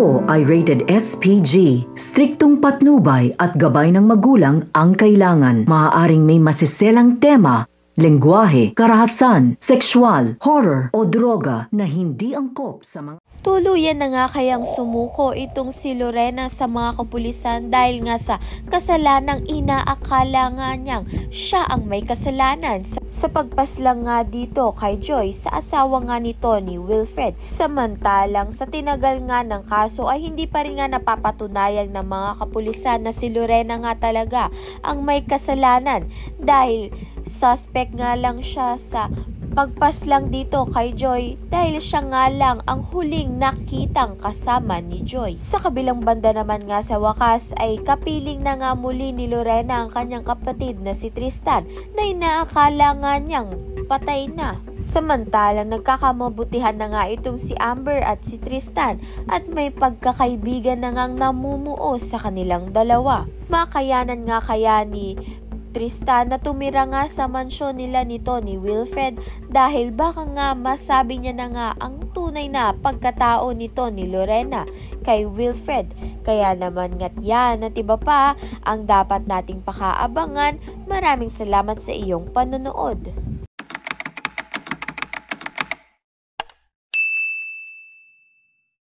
ito ay rated SPG. Striktong patnubay at gabay ng magulang ang kailangan. Maaaring may masiselang tema, lengguwahe, karahasan, sexual, horror o droga na hindi angkop sa mga... Tuluyan na nga kayang sumuko itong si Lorena sa mga kapulisan dahil nga sa kasalanang inaakala nga niyang siya ang may kasalanan sa pagpaslang nga dito kay Joy sa asawa nga nito ni Wilfred. Samantalang sa tinagal nga ng kaso ay hindi pa rin nga napapatunayang ng mga kapulisan na si Lorena nga talaga ang may kasalanan dahil suspect nga lang siya sa pagpaslang dito kay Joy dahil siya nga lang ang huling nakitang kasama ni Joy. Sa kabilang banda naman nga sa wakas ay kapiling na nga muli ni Lorena ang kanyang kapatid na si Tristan na inaakala nga niyang patay na. Samantalang nagkakamabutihan na nga itong si Amber at si Tristan at may pagkakaibigan na ngang namumuo sa kanilang dalawa. Makayanan nga kaya ni Tristan na tumira nga sa mansyon nila nito ni Wilfred dahil baka nga masabi niya na nga ang tunay na pagkatao nito ni Lorena kay Wilfred. Kaya naman nga't yan at iba pa ang dapat nating pakaabangan. Maraming salamat sa iyong panonood.